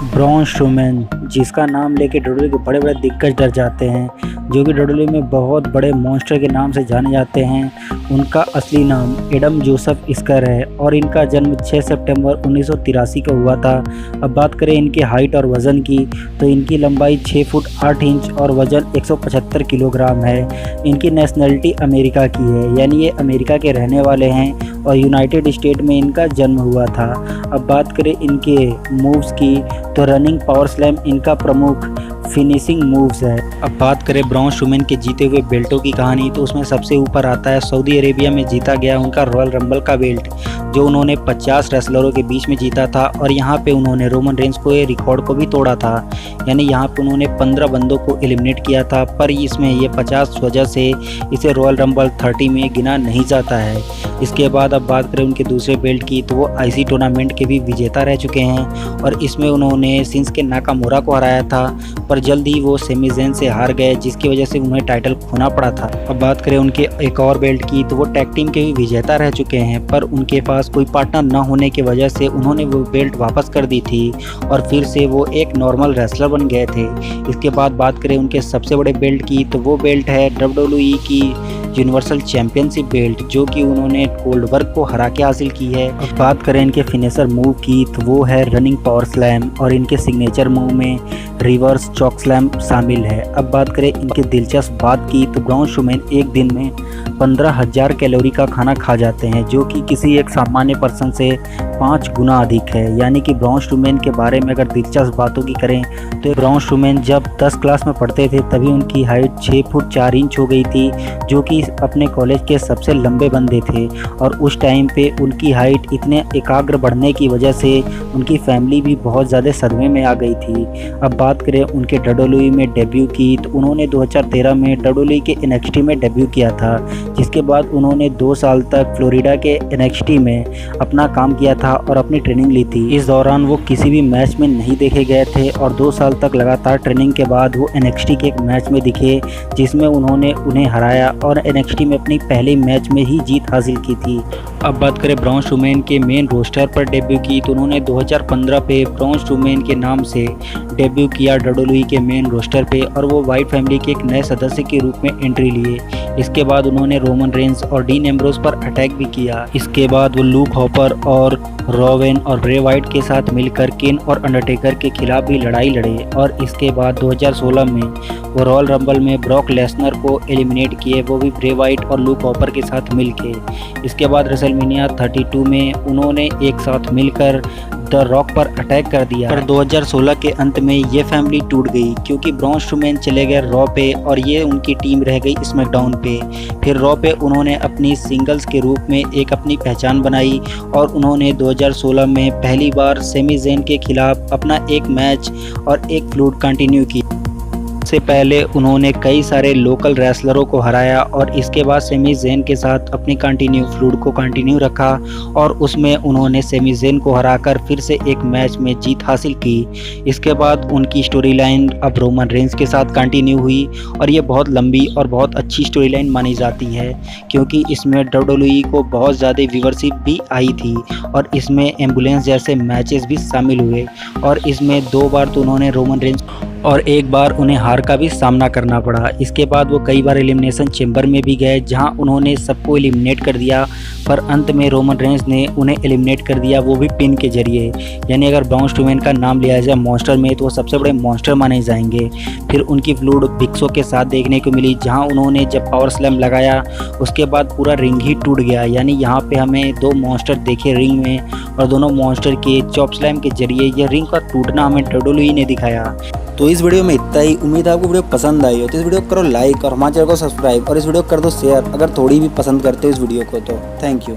Braun Strowman, जिसका नाम लेके डब्ल्यूडब्ल्यूई के बड़े-बड़े दिग्गज डर जाते हैं, जो कि डब्ल्यूडब्ल्यूई में बहुत बड़े मॉन्स्टर के नाम से जाने जाते हैं। उनका असली नाम एडम जोसेफ स्कर है और इनका जन्म 6 सितंबर 1983 को हुआ था। अब बात करें इनकी हाइट और वज़न की, तो इनकी लंबाई 6 फुट 8 इंच और वज़न 175 किलोग्राम है। इनकी नेशनलिटी अमेरिका की है, यानी ये अमेरिका के रहने वाले हैं और यूनाइटेड स्टेट में इनका जन्म हुआ था। अब बात करें इनके मूव्स की, तो रनिंग, पावर स्लैम इनका प्रमुख फिनिशिंग मूव्स है। अब बात करें ब्रॉन स्ट्रोमैन के जीते हुए बेल्टों की कहानी, तो उसमें सबसे ऊपर आता है सऊदी अरेबिया में जीता गया उनका रॉयल रंबल का बेल्ट, जो उन्होंने 50 रेसलरों के बीच में जीता था और यहाँ पे उन्होंने रोमन रेंस को ये रिकॉर्ड को भी तोड़ा था। यानी यहाँ पे उन्होंने 15 बंदों को एलिमिनेट किया था, पर इसमें ये 50 वजह से इसे रॉयल रंबल 30 में गिना नहीं जाता है। इसके बाद अब बात करें उनके दूसरे बेल्ट की, तो वो आईसी टूर्नामेंट के भी विजेता रह चुके हैं और इसमें उन्होंने शिंसुके नाकामुरा को हराया था, पर जल्द ही वो सेमी ज़ेन से हार गए, जिसकी वजह से उन्हें टाइटल खोना पड़ा था। अब बात करें उनके एक और बेल्ट की, तो वो टैग टीम के भी विजेता रह चुके हैं, पर उनके पास कोई पार्टनर न होने की वजह से उन्होंने वो बेल्ट वापस कर दी थी और फिर से वो एक नॉर्मल रेसलर बन गए थे। इसके बाद बात करें उनके सबसे बड़े बेल्ट की, तो वो बेल्ट है डब्ल्यूडब्ल्यूई की यूनिवर्सल चैंपियनशिप बेल्ट, जो कि उन्होंने गोल्डबर्ग को हरा के हासिल की है। अब बात करें इनके फिनिशर मूव की, तो वो है रनिंग पावर स्लैम और इनके सिग्नेचर मूव में रिवर्स चॉक स्लैम शामिल है। अब बात करें इनके दिलचस्प बात की, तो ब्रॉन स्ट्रोमैन एक दिन में 15,000 कैलोरी का खाना खा जाते हैं, जो कि किसी एक सामान्य पर्सन से 5 गुना अधिक है। यानी कि ब्रॉन स्ट्रोमैन के बारे में अगर दिलचस्प बातों की करें, तो ब्रॉन स्ट्रोमैन जब 10 क्लास में पढ़ते थे तभी उनकी हाइट 6 फुट 4 इंच हो गई थी, जो कि अपने कॉलेज के सबसे लंबे बंदे थे। और उस टाइम पे उनकी हाइट इतने एकाग्र बढ़ने की वजह से उनकी फैमिली भी बहुत ज़्यादा सदमे में आ गई थी। अब बात करें उनके डब्ल्यूडब्ल्यूई में डेब्यू की, तो उन्होंने 2013 में डब्ल्यूडब्ल्यूई के एनएक्सटी में डेब्यू किया था, जिसके बाद उन्होंने 2 साल तक फ्लोरिडा के एनएक्सटी में अपना काम किया था और अपनी ट्रेनिंग ली थी। इस दौरान वो किसी भी मैच में नहीं देखे गए थे और 2 साल तक लगातार ट्रेनिंग के बाद वो एनएक्सटी के एक मैच में दिखे, जिसमें उन्होंने उन्हें हराया और एनएक्सटी में अपनी पहले मैच में ही जीत हासिल की थी। अब बात करें ब्रॉन स्ट्रोमैन के मेन रोस्टर पर डेब्यू की, तो उन्होंने 2015 पे ब्रॉन स्ट्रोमैन के नाम से डेब्यू किया डब्ल्यूडब्ल्यूई के मेन रोस्टर पे और वो वाइट फैमिली के एक नए सदस्य के रूप में एंट्री लिए। इसके बाद उन्होंने रोमन रेंस और डीन एम्ब्रोस पर अटैक भी किया। इसके बाद वो लूक हॉपर और रोवेन और ब्रे वाइट के साथ मिलकर केन और अंडरटेकर के खिलाफ भी लड़ाई लड़े और इसके बाद 2016 में वो रॉयल रंबल में ब्रॉक लेसनर को एलिमिनेट किए, वो भी ब्रे वाइट और लूक हॉपर के साथ मिलके। इसके बाद रेसलमेनिया 32 में उन्होंने एक साथ मिलकर द रॉक पर अटैक कर दिया, पर 2016 के अंत में ये फैमिली टूट गई क्योंकि ब्रॉन स्ट्रोमैन चले गए रॉ पे और ये उनकी टीम रह गई स्मैकडाउन पे। फिर रॉ पे उन्होंने अपनी सिंगल्स के रूप में एक अपनी पहचान बनाई और उन्होंने 2016 में पहली बार सेमी ज़ेन के खिलाफ अपना एक मैच और एक फ्लूड कंटिन्यू की। से पहले उन्होंने कई सारे लोकल रेसलरों को हराया और इसके बाद सेमी ज़ेन के साथ अपनी फ्लूड को कंटिन्यू रखा और उसमें उन्होंने सेमी ज़ेन को हराकर फिर से एक मैच में जीत हासिल की। इसके बाद उनकी स्टोरी लाइन अब रोमन रेंस के साथ कंटिन्यू हुई और ये बहुत लंबी और बहुत अच्छी स्टोरी लाइन मानी जाती है, क्योंकि इसमें डब्ल्यूडब्ल्यूई को बहुत ज़्यादा व्यूवरशिप भी आई थी और इसमें एम्बुलेंस जैसे मैचेस भी शामिल हुए और इसमें 2 बार तो उन्होंने रोमन रेंस और 1 बार उन्हें हार का भी सामना करना पड़ा। इसके बाद वो कई बार एलिमिनेशन चैम्बर में भी गए, जहां उन्होंने सबको एलिमिनेट कर दिया, पर अंत में रोमन रेंस ने उन्हें एलिमिनेट कर दिया, वो भी पिन के जरिए। यानी अगर ब्रॉन स्ट्रोमैन का नाम लिया जाए मॉन्स्टर में, तो वो सबसे बड़े मॉन्स्टर माने जाएंगे। फिर उनकी फ्लूड बिग शो के साथ देखने को मिली, जहाँ उन्होंने जब पावर स्लैम लगाया उसके बाद पूरा रिंग ही टूट गया। यानी यहाँ पे हमें 2 मॉन्स्टर देखे रिंग में और दोनों मॉन्स्टर के चॉप स्लैम के जरिए यह रिंग का टूटना हमें डब्ल्यूडब्ल्यूई ने दिखाया। तो इस वीडियो में इतना ही। उम्मीद है आपको वीडियो पसंद आई हो, तो इस वीडियो को करो लाइक और हमारे चैनल को सब्सक्राइब और इस वीडियो को कर दो शेयर अगर थोड़ी भी पसंद करते हो इस वीडियो को तो। Thank you.